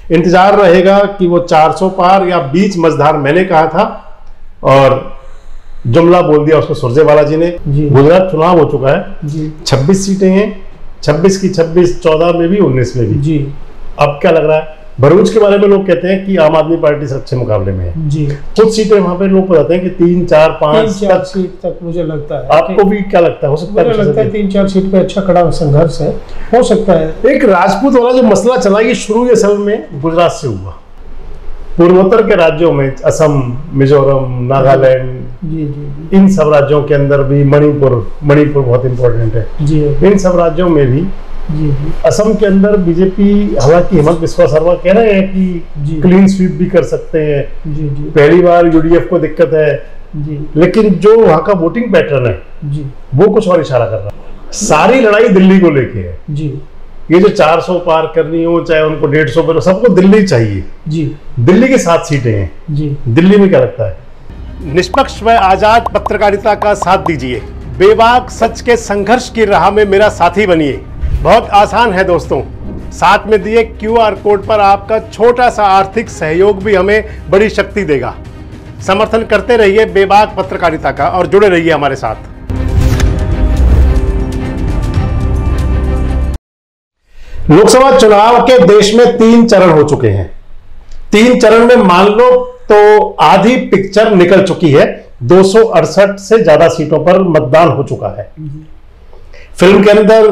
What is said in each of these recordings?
इंतजार रहेगा कि वो 400 पार या बीच मझधार मैंने कहा था और जुमला बोल दिया उसको सुरजेवाला जी ने। गुजरात चुनाव हो चुका है जी। 26 सीटें हैं, 26 की 26, 14 में भी 19 में भी जी। अब क्या लग रहा है? भरूच के बारे में लोग कहते हैं कि आम आदमी पार्टी से अच्छे मुकाबले में है जी। कुछ सीटें वहां पे लोग बताते हैं कि 3, 4, 5 सीट तक मुझे लगता है। आपको भी क्या लगता है? हो सकता है? मुझे लगता है 3-4 सीट पे अच्छा कड़ा संघर्ष है, हो सकता है। एक राजपूत वाला जो मसला चला, ये शुरू असल में गुजरात से हुआ। पूर्वोत्तर के राज्यों में असम, मिजोरम, नागालैंड जी जी, इन सब राज्यों के अंदर भी मणिपुर बहुत इंपॉर्टेंट है जी। इन सब राज्यों में भी जी। असम के अंदर बीजेपी, हालांकि हेमंत बिस्वा शर्मा कह रहे हैं कि क्लीन स्वीप भी कर सकते हैं जी जी। पहली बार यूडीएफ को दिक्कत है जी, लेकिन जो वहां का वोटिंग पैटर्न है जी, वो कुछ और इशारा कर रहा है। सारी लड़ाई दिल्ली को लेके है जी। ये जो 400 पार करनी हो, चाहे उनको 150 पर, सबको दिल्ली चाहिए जी। दिल्ली के 7 सीटें हैं जी। दिल्ली में क्या लगता है? निष्पक्ष व आजाद पत्रकारिता का साथ दीजिए, बेबाक सच के संघर्ष की राह में मेरा साथी बनिए। बहुत आसान है दोस्तों, साथ में दिए QR कोड पर आपका छोटा सा आर्थिक सहयोग भी हमें बड़ी शक्ति देगा। समर्थन करते रहिए बेबाक पत्रकारिता का और जुड़े रहिए हमारे साथ। लोकसभा चुनाव के देश में 3 चरण हो चुके हैं। 3 चरण में मान लो तो आधी पिक्चर निकल चुकी है। 268 से ज्यादा सीटों पर मतदान हो चुका है। फिल्म के अंदर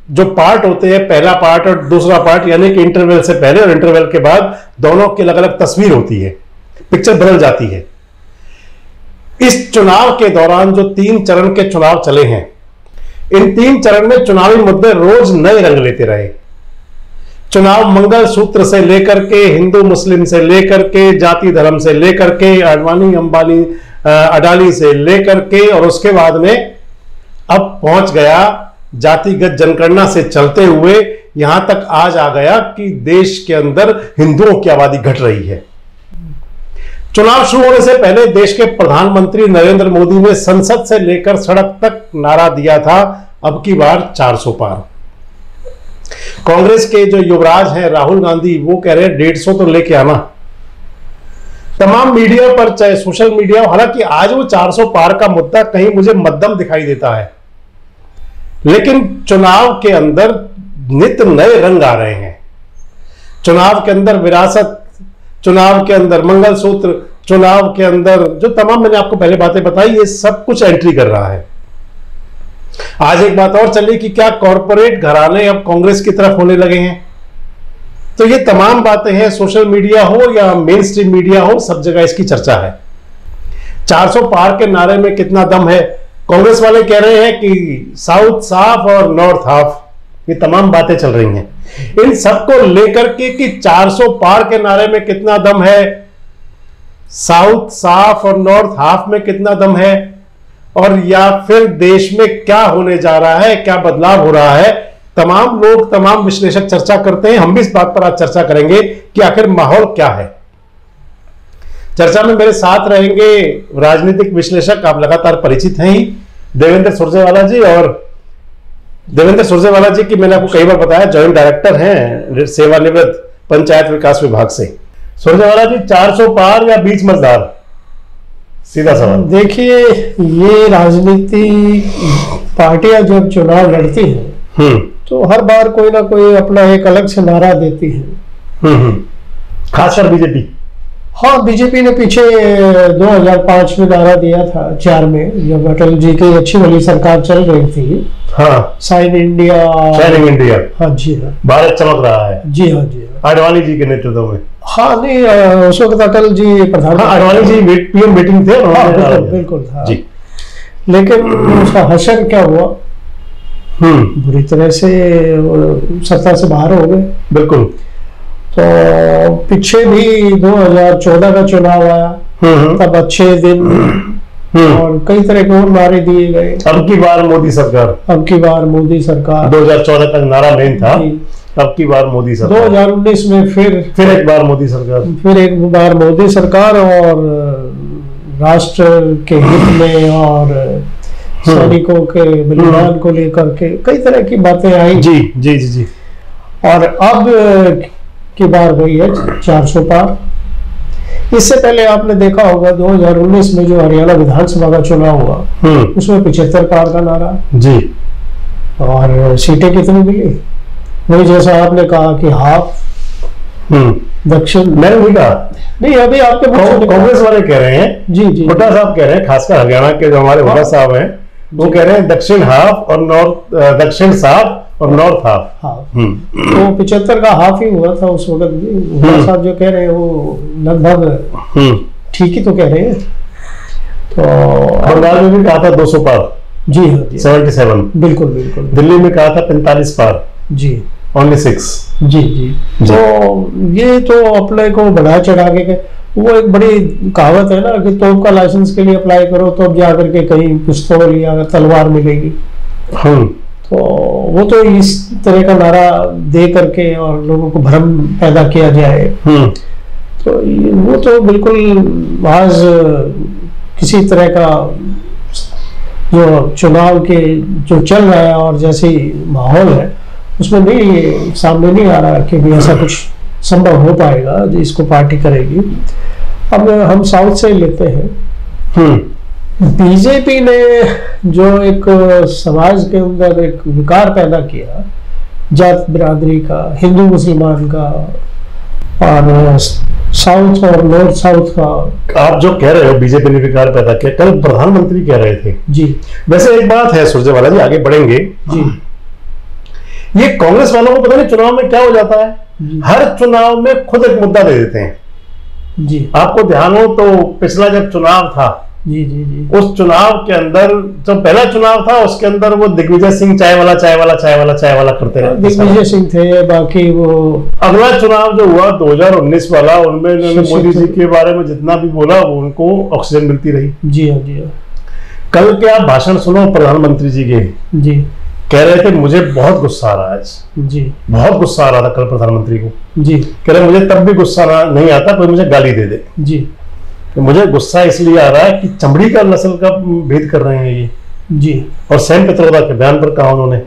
जो पार्ट होते हैं, पहला पार्ट और दूसरा पार्ट, यानी कि इंटरवल से पहले और इंटरवल के बाद दोनों की अलग अलग तस्वीर होती है, पिक्चर बदल जाती है। इस चुनाव के दौरान जो 3 चरण के चुनाव चले हैं, इन 3 चरण में चुनावी मुद्दे रोज नए रंग लेते रहे। चुनाव मंगल सूत्र से लेकर के, हिंदू मुस्लिम से लेकर के, जाति धर्म से लेकर के, अडवाणी अंबानी अडानी से लेकर के, और उसके बाद में अब पहुंच गया जातिगत जनगणना से चलते हुए यहां तक आज आ गया कि देश के अंदर हिंदुओं की आबादी घट रही है। चुनाव शुरू होने से पहले देश के प्रधानमंत्री नरेंद्र मोदी ने संसद से लेकर सड़क तक नारा दिया था, अब की बार 400 पार। कांग्रेस के जो युवराज हैं राहुल गांधी, वो कह रहे हैं 150 तो लेके आना। तमाम मीडिया पर, चाहे सोशल मीडिया, हालांकि आज वो 400 पार का मुद्दा कहीं मुझे मध्यम दिखाई देता है, लेकिन चुनाव के अंदर नित्य नए रंग आ रहे हैं। चुनाव के अंदर विरासत, चुनाव के अंदर मंगलसूत्र, चुनाव के अंदर जो तमाम मैंने आपको पहले बातें बताई, ये सब कुछ एंट्री कर रहा है। आज एक बात और चली कि क्या कॉरपोरेट घराने अब कांग्रेस की तरफ होने लगे हैं। तो ये तमाम बातें हैं, सोशल मीडिया हो या मेन स्ट्रीम मीडिया हो, सब जगह इसकी चर्चा है। 400 पार के नारे में कितना दम है? कांग्रेस वाले कह रहे हैं कि साउथ साफ और नॉर्थ हाफ, ये तमाम बातें चल रही हैं। इन सबको लेकर के कि 400 पार के नारे में कितना दम है, साउथ साफ और नॉर्थ हाफ में कितना दम है, और या फिर देश में क्या होने जा रहा है, क्या बदलाव हो रहा है, तमाम लोग, तमाम विश्लेषक चर्चा करते हैं। हम भी इस बात पर आज चर्चा करेंगे कि आखिर माहौल क्या है। चर्चा में मेरे साथ रहेंगे राजनीतिक विश्लेषक, आप लगातार परिचित हैं ही, देवेंद्र सुरजेवाला जी। और देवेंद्र सुरजेवाला जी की मैंने आपको कई बार बताया, जॉइंट डायरेक्टर हैं सेवानिवृत्त पंचायत विकास विभाग से। सुरजेवाला जी, 400 पार या बीच मझधार? सीधा सवाल। देखिए, ये राजनीति पार्टियां जब चुनाव लड़ती हैं तो हर बार कोई ना कोई अपना एक अलग से नारा देती है, खासकर बीजेपी। हाँ, बीजेपी ने पीछे 2005 में नारा दिया था, 4 में, जब अटल जी की अच्छी वाली सरकार चल रही थी। हाँ, शाइन इंडिया, शाइनिंग इंडिया। हाँ जी हाँ, भारत चमक रहा है। जी हाँ जी हाँ, अडवाणी जी के नेतृत्व में। हाँ नहीं, उस वक्त अटल जी प्रधान, अडवाणी जी पीएम मीटिंग थे। बिल्कुल था जी। लेकिन उसका हश्र क्या हुआ, बुरी तरह से सत्ता से बाहर हो गए। बिल्कुल। तो पीछे भी 2014 का चुनाव आया, तब अच्छे दिन और कई तरह के और नारे दिए गए। अब की बार मोदी सरकार, अब की बार मोदी सरकार, 2014 का नारा मेन था। अब की बार मोदी सरकार। 2019 में फिर एक बार मोदी सरकार, फिर एक बार मोदी सरकार, और राष्ट्र के हित में और सैनिकों के बलिदान को लेकर के कई तरह की बातें आई। जी जी जी जी। और अब की बार गई है 400 पार। इससे पहले आपने देखा होगा 2019 में जो हरियाणा विधानसभा का चुनाव हुआ, उसमें 75 पार का नारा जी। और सीटें कितनी मिली? वही जैसा आपने कहा कि हाफ दक्षिण। मैंने नहीं कहा, नहीं अभी आपके कांग्रेस वाले कह रहे हैं, जी जी, हुड्डा साहब कह रहे हैं, खासकर हरियाणा के जो हमारे हुड्डा साहब हैं वो कह रहे हैं दक्षिण हाफ और नॉर्थ, दक्षिण साफ और नॉर्थ हाफ। तो 75 का हाफ ही हुआ था उस वक्त भी। हुड्डा साहब जो कह रहे हैं वो लगभग ठीक ही तो कह रहे हैं। तो बंगाल में भी कहा था 200 पार, जी हाँ, 77, बिल्कुल बिल्कुल। दिल्ली में कहा था 45 पार, जी, ओनली 6। जी जी। तो ये तो अपने को बढ़ा चढ़ा के, वो एक बड़ी कहावत है ना कि तोप का लाइसेंस के लिए अप्लाई करो तो अब जाकर के कहीं पिस्तौल या तलवार मिलेगी। तो वो तो इस तरह का नारा दे करके और लोगों को भ्रम पैदा किया जाए, तो वो तो बिल्कुल आज किसी तरह का जो चुनाव के जो चल रहा है और जैसी माहौल है उसमें नहीं, सामने नहीं आ रहा कि भी ऐसा कुछ संभव हो पाएगा जिसको पार्टी करेगी। अब हम साउथ से लेते हैं, बीजेपी ने जो एक समाज के अंदर एक विकार पैदा किया जात बिरादरी का, हिंदू मुसलमान का और साउथ और नॉर्थ साउथ का। आप जो कह रहे हो बीजेपी ने विकार पैदा किया, कल प्रधानमंत्री कह रहे थे जी। वैसे एक बात है सुरजेवाला जी, आगे बढ़ेंगे जी। ये कांग्रेस वालों को पता नहीं चुनाव में क्या हो जाता है, हर चुनाव में खुद एक मुद्दा दे देते हैं जी। आपको ध्यान हो तो पिछला जब चुनाव था, जी जी जी, उस चुनाव के अंदर जब पहला चुनाव था उसके अंदर वो दिग्विजय सिंह चाय वाला चाय वाला चाय वाला चाय वाला करते रहे, दिग्विजय सिंह थे, बाकी वो अगला चुनाव जो हुआ 2019 वाला, उनमें इन्होंने मोदी जी के बारे में जितना भी बोला वो उनको ऑक्सीजन मिलती रही। जी हाँ, जी हाँ। कल के आप भाषण सुनो प्रधानमंत्री जी के, जी, कह रहे थे मुझे बहुत गुस्सा आ रहा है आज, जी, बहुत गुस्सा आ रहा था कल प्रधानमंत्री को। जी, कह रहे मुझे तब भी गुस्सा नहीं आता, कोई मुझे गाली दे दे। जी, तो मुझे गुस्सा इसलिए आ रहा है कि चमड़ी का नस्ल का भेद कर रहे हैं ये। जी। और सैम पित्रोदा के बयान पर कहा उन्होंने,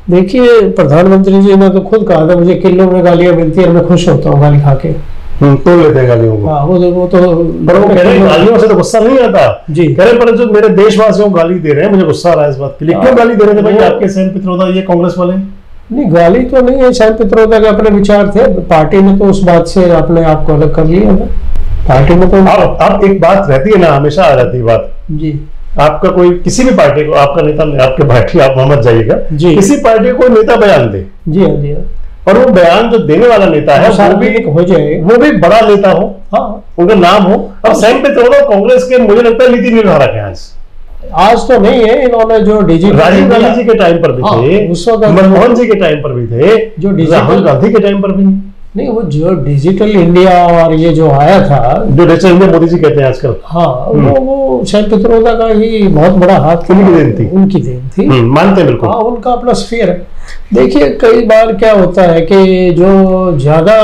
देखिए प्रधानमंत्री जी ने तो खुद कहा था मुझे किलो में गालियां मिलती है, मैं खुश होता हूँ गाली खा के। तोड़ लेते हैं गालियों को। हाँ, वो तो पर वो कह रहे हैं गालियों से तो गुस्सा नहीं आता जी। कह रहे पर जो मेरे देशवासियों को गाली दे रहे हैं मुझे गुस्सा आ रहा है इस बात के लिए। क्यों गाली दे रहे थे भाई आपके सैम पित्रोदा, ये कांग्रेस वाले? नहीं, गाली तो नहीं है, सैम पित्रोदा के अपने विचार थे, पार्टी ने तो उस बात से अपने आप को अलग कर लिया ना। पार्टी में तो आप एक बात रहती है ना, हमेशा आ जाती है बात जी। आपका कोई किसी भी पार्टी को, आपका नेता, आपके पार्टी आप मोहम्मद जाइएगा जी, किसी पार्टी को नेता बयान दे, जी हाँ, जी हाँ, और वो बयान जो देने वाला नेता है वो भी हो जाए, वो भी बड़ा नेता हो, हाँ, उनका नाम हो। अब सैम पित्रोदा कांग्रेस के मुझे लगता है नीति निर्धारक है आज तो नहीं है, इन्होंने जो डिजिटल राजीव गांधी जी के टाइम पर भी थे, उस वक्त मनमोहन जी के टाइम पर भी थे, जो राहुल गांधी के टाइम पर भी नहीं, वो जो डिजिटल इंडिया और ये जो आया था, जो डिजिटल इंडिया मोदी जी कहते हैं आजकल, हाँ, वो सैम पित्रोदा का ही बहुत बड़ा हाथ, उनकी देन थी, उनकी देन थी, मानते हैं बिल्कुल। हाँ, उनका अपना स्फीयर है। देखिए कई बार क्या होता है कि जो ज्यादा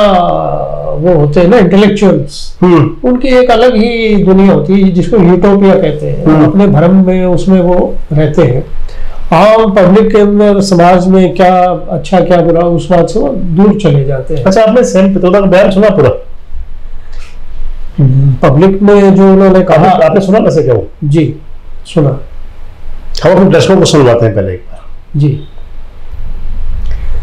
वो होते हैं ना इंटेलेक्चुअल्स, उनकी एक अलग ही दुनिया होती है जिसको यूटोपिया कहते हैं, अपने भ्रम में उसमें वो रहते हैं। आम पब्लिक के अंदर समाज में क्या अच्छा क्या बुरा उस बात से वो दूर चले जाते हैं। अच्छा, आपने सैम पित्रोदा का बयान सुना पूरा? पब्लिक में जो उन्होंने कहा आपने सुना कैसे क्या वो? जी सुना। हम अपने दर्शकों को सुनवाते हैं पहले एक बार जी।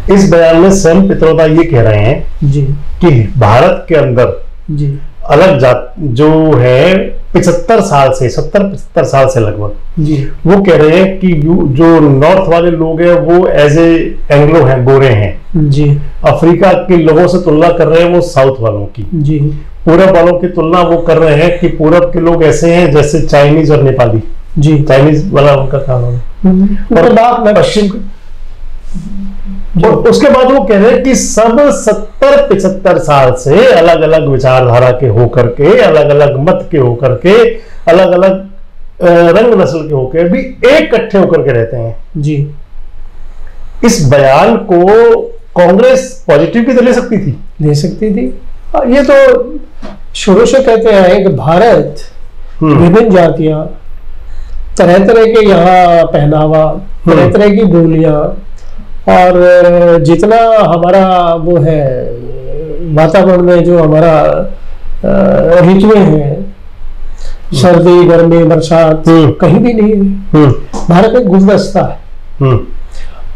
इस बयान में सैम पित्रोदा ये कह रहे हैं जी कि भारत के अंदर जी अलग जात जो है 75 साल से 70-75 साल से लगभग जी, वो कह रहे हैं कि जो नॉर्थ वाले लोग हैं वो एज ए एंग्लो हैं, गोरे हैं जी, अफ्रीका के लोगों से तुलना कर रहे हैं वो साउथ वालों की, जी, पूरब वालों की तुलना वो कर रहे हैं कि पूरब के लोग ऐसे हैं जैसे चाइनीज और नेपाली। जी, चाइनीज वाला उनका कानून है, और पश्चिम और उसके बाद वो कह रहे हैं कि सब 70-75 साल से अलग अलग विचारधारा के होकर के, अलग अलग मत के होकर के, अलग अलग रंग नस्ल के होकर भी एक इकट्ठे होकर के रहते हैं। जी। इस बयान को कांग्रेस पॉजिटिव भी तो ले सकती थी, ले सकती थी। ये तो शुरू से कहते हैं कि भारत विभिन्न जातियां, तरह तरह के यहाँ पहनावा, तरह तरह की बोलियां, और जितना हमारा वो है वातावरण में जो हमारा ऋतुएं हैं, सर्दी, गर्मी, बरसात, कहीं भी नहीं है। भारत एक गुलदस्ता है।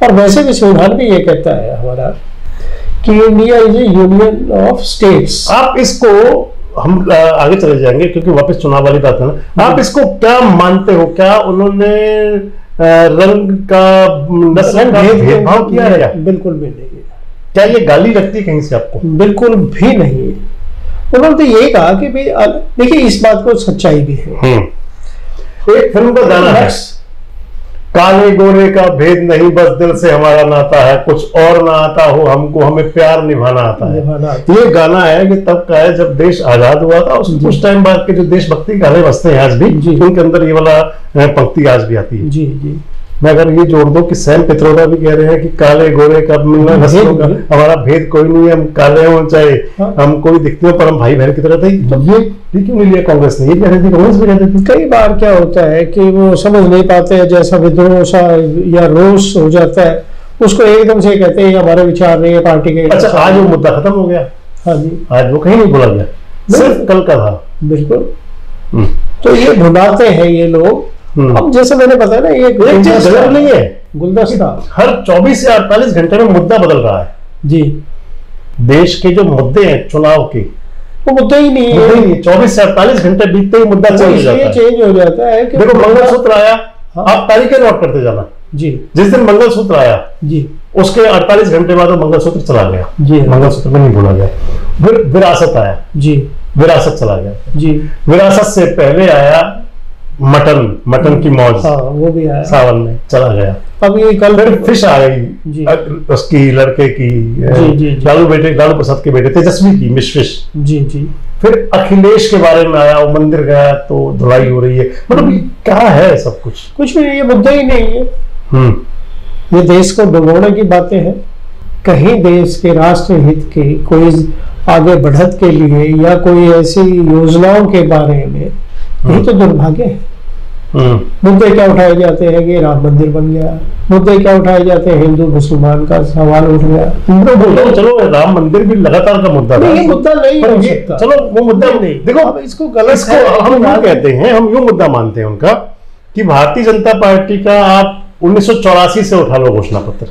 और वैसे भी संविधान भी ये कहता है हमारा कि India is A union of states. आप इसको, हम आगे चले जाएंगे क्योंकि वापस चुनाव वाली बात है ना, आप इसको क्या मानते हो? क्या उन्होंने रंग का, नस्ल का भेदभाव किया है? बिल्कुल भी नहीं है। क्या ये गाली लगती है कहीं से आपको? बिल्कुल भी नहीं। उन्होंने तो यही कहा कि भाई देखिए, इस बात को सच्चाई भी है। एक फिल्म का गाना है, काले गोरे का भेद नहीं, बस दिल से हमारा नाता है, कुछ और ना आता हो हमको, हमें प्यार निभाना आता है। ये गाना है कि तब का है जब देश आजाद हुआ था। उस टाइम बाद के जो देशभक्ति गाने बजते हैं आज भी, उनके अंदर ये वाला पंक्ति आज भी आती है। जी जी। मैं अगर ये जोड़ दूं कि सैम पित्रोदा भी कह रहे हैं कि काले गोरे का मिलना, नस्लों का हमारा भेद कोई नहीं है, हम काले हों चाहे हम कोई दिखते हो, पर हम भाई बहन की तरह थे। तो ये क्यों नहीं लिया कांग्रेस ने? ये कह रही थी, कांग्रेस भी कहती थी। कई बार क्या होता है कि वो समझ नहीं पाते हैं, जैसा विद्रोह सा या रोष हो जाता है, उसको एकदम से कहते हैं हमारे विचार नहीं है पार्टी के। अच्छा, आज वो मुद्दा खत्म हो गया। हाँ जी, आज वो कहीं नहीं बोला गया, सिर्फ कल का था। बिल्कुल। तो ये भुनाते हैं ये लोग। अब जैसे मैंने बताया ना, ये गलत नहीं है, गुलदस्ता हर 24 से 48 घंटे में मुद्दा बदल रहा है। जी, देश के जो मुद्दे हैं चुनाव के, वो मुद्दा ही नहीं है। 24 से 48 घंटे बीतते ही मुद्दा चेंज हो जाता है। देखो, मंगलसूत्र आया, आप तारीखें नोट करते जाना जी। जिस दिन मंगलसूत्र आया जी, उसके 48 घंटे बाद वो मंगलसूत्र चला गया जी, मंगलसूत्र में नहीं भूला गया। फिर विरासत आया जी, विरासत चला गया जी। विरासत से पहले आया मटन की मौज, वो भी आया, सावन में चला गया। अब ये कल फिर फिश आ गई उसकी लड़के की, लालू प्रसाद के बेटे तेजस्वी की, मिश जी जी। फिर अखिलेश के बारे में आया, वो मंदिर गया तो धुलाई हो रही है। मतलब क्या है सब कुछ भी नहीं, ये मुद्दा ही नहीं है। ये देश को डुबोने की बातें हैं। कहीं देश के राष्ट्र हित के कोई आगे बढ़त के लिए या कोई ऐसी योजनाओं के बारे में, यही तो दुर्भाग्य है। मुद्दे क्या उठाए जाते हैं कि राम मंदिर बन गया, मुद्दे क्या उठाए जाते हैं हिंदू मुसलमान का सवाल उठ गया। चलो राम मंदिर भी लगातार का मुद्दा नहीं, ये मुद्दा नहीं हो सकता। चलो वो मुद्दा नहीं, देखो इसको गलत हम यूं कहते हैं, हम यूं मुद्दा मानते हैं उनका कि भारतीय जनता पार्टी का आप 1984 से उठा लो घोषणा पत्र,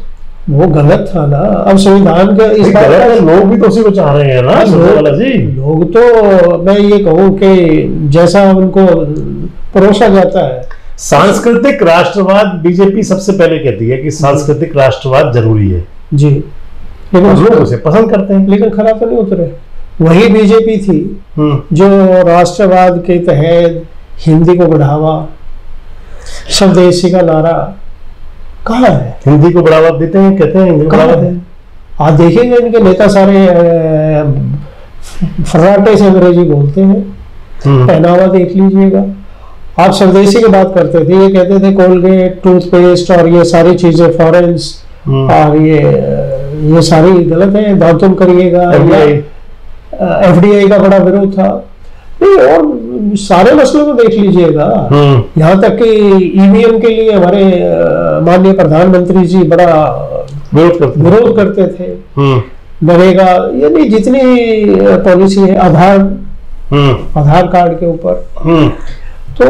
वो गलत था ना। अब संविधान का इस बात का लोग भी तो उसी को चाह रहे हैं ना। लोग तो, मैं ये कहूँ कि जैसा उनको परोसा जाता है। सांस्कृतिक राष्ट्रवाद बीजेपी सबसे पहले कहती है कि सांस्कृतिक राष्ट्रवाद जरूरी है जी, लेकिन लोग उसे पसंद करते हैं। लेकिन खरा तो नहीं उतरे। वही बीजेपी थी जो राष्ट्रवाद के तहत हिंदी को बढ़ावा, स्वदेशी का नारा, कहाँ है? हिंदी को बढ़ावा देते हैं, कहते हैं हिंदी को बढ़ावा देते हैं। आप देखेंगे इनके नेता सारे फर्राटे से अंग्रेजी बोलते हैं। पहनावा देख लीजिएगा। आप स्वदेशी की बात करते थे, ये कहते थे कोलगेट, टूथपेस्ट और ये सारी चीजें फॉरेंस, और ये सारी गलत है, दातुन करिएगा। एफडीआई का बड़ा विरोध था। नहीं, और सारे मसलों को देख लीजिएगा। यहाँ तक कि ईवीएम के लिए हमारे माननीय प्रधानमंत्री जी बड़ा विरोध करते थे। नरेगा, यानी जितनी पॉलिसी है, आधार कार्ड के ऊपर, तो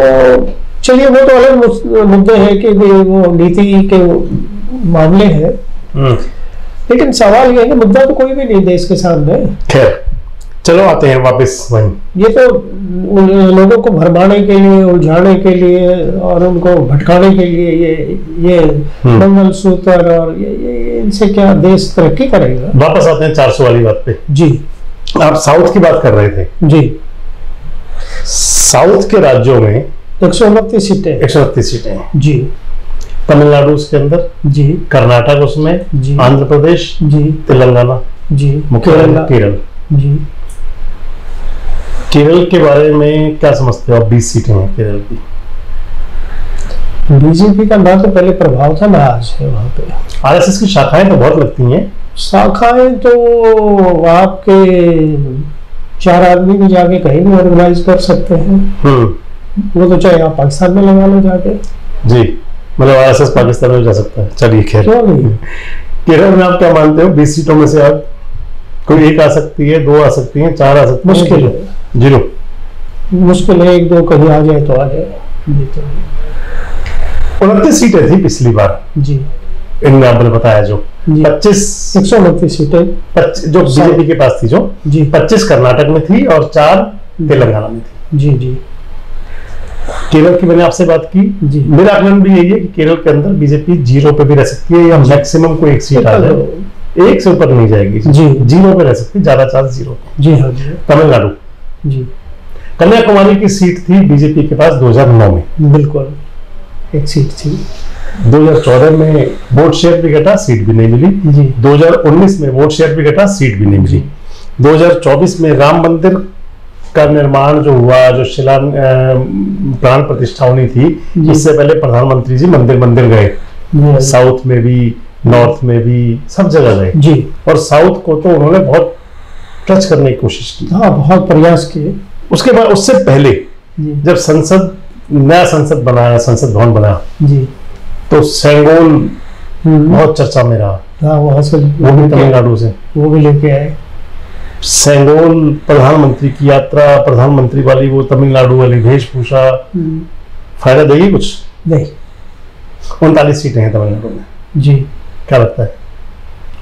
चलिए वो तो अलग मुद्दे हैं कि वो नीति के मामले हैं। लेकिन सवाल ये है कि मुद्दा तो कोई भी नहीं देश के सामने। खैर, चलो आते हैं वापस वहीं। ये तो लोगों को भरमाने के लिए, उलझाने के लिए और उनको भटकाने के लिए ये मंगलसूत्र और ये इनसे क्या देश तरक्की करेगा? वापस आते हैं 400 वाली बात पे जी। आप साउथ की बात कर रहे थे जी। साउथ के राज्यों में 129 सीटें, 129 सीटें जी। तमिलनाडु उसके अंदर जी, कर्नाटक उसमें जी, आंध्र प्रदेश जी, तेलंगाना जी, केरल जी। केरल के बारे में क्या समझते हो आप? 20 सीटें हैं केरल की। बीजेपी का ना तो पहले प्रभाव था, ना आज है वहां पे। आरएसएस की शाखाएं तो बहुत लगती हैं। शाखाएं तो आपके 4 आदमी भी जाके कहीं भी ऑर्गेनाइज कर सकते हैं। वो तो चाहे आप पाकिस्तान में लगा लो जाके जी, मतलब आरएसएस पाकिस्तान में जा सकता है। चलिए खैर, क्यों नहीं। केरल में आप क्या मानते हो 20 सीटों में से? आप कोई एक आ सकती है, दो आ सकती है, चार आ सकती है, मुश्किल है, जीरो मुश्किल है, एक दो कहीं आ जाए तो आ जाए। जी तो 29 सीटें थी पिछली बार, जी इनमें आपने बताया जो जी 25 129 सीटें जो बीजेपी के पास थी, जो जी 25 कर्नाटक में थी और 4 तेलंगाना में थी। जी जी केरल की मैंने आपसे बात की जी। मेरा आकलन भी यही है कि केरल के अंदर बीजेपी जीरो पे भी रह सकती है या मैक्सिमम को एक सीट आ जाए, एक से ऊपर नहीं जाएगी जी। जीरो पे रह सकती है, ज्यादा चांस जीरो। जी हाँ जी तमिलनाडु, जी कन्याकुमारी की सीट थी बीजेपी के पास 2009 में, बिल्कुल एक सीट थी। 2014 में वोट शेयर भी घटा, सीट भी नहीं मिली। जी 2019 में वोट शेयर भी घटा, सीट भी नहीं मिली। 2024 में राम मंदिर का निर्माण जो हुआ, जो प्राण प्रतिष्ठा होनी थी, इससे पहले प्रधानमंत्री जी मंदिर गए, जी साउथ में भी, नॉर्थ में भी, सब जगह गए जी। और साउथ को तो उन्होंने बहुत टच करने की कोशिश की। हाँ बहुत प्रयास किए। उसके बाद, उससे पहले जी जब नया संसद बनाया, संसद भवन बना, जी तो सेंगोल बहुत चर्चा में रहा। हाँ वहां से वो भी तमिलनाडु से, वो भी लेके आए। सेंगोल प्रधानमंत्री की यात्रा, प्रधानमंत्री वाली वो तमिलनाडु वाली वेशभूषा फायदा देगी कुछ? नहीं। 39 सीटें हैं तमिलनाडु में। जी क्या लगता है?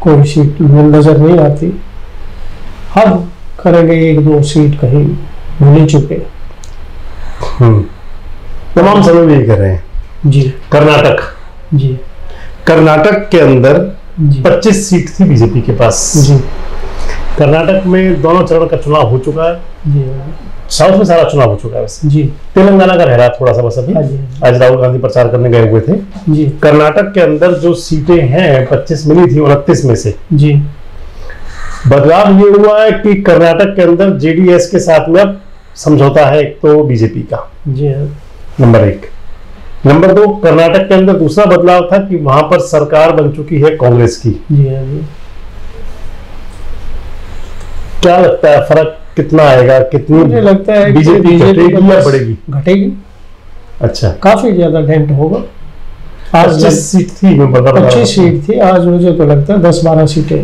कोई सीट नजर नहीं आती। हम करेंगे एक दो सीट कहीं भूल चुके। तमाम समय भी यही कर रहे हैं। जी कर्नाटक, जी कर्नाटक के अंदर जी 25 सीट थी बीजेपी के पास। जी कर्नाटक में दोनों चरण का चुनाव हो चुका है, जी साउथ में सारा चुनाव हो चुका है वैसे। जी तेलंगाना का रह रहा थोड़ा सा बस अभी। हाँ जी आज राहुल गांधी प्रचार करने गए हुए थे। जी कर्नाटक के अंदर जो सीटें हैं 25 मिली थी 29 में से। जी बदलाव ये हुआ है कि कर्नाटक के अंदर जेडीएस के साथ में अब समझौता है, एक तो बीजेपी का, जी हाँ नंबर 1। नंबर 2, कर्नाटक के अंदर दूसरा बदलाव था कि वहां पर सरकार बन चुकी है कांग्रेस की। जी हाँ जी। क्या लगता है फर्क कितना आएगा? कितनी मुझे लगता है बीजेपी घटेगी या बढ़ेगी? घटेगी। अच्छा काफी ज्यादा डेंट होगा। आज 25 सीट थी, मैं बता रहा हूं। 25 सीट थी, आज मुझे तो लगता है 10-12 सीटें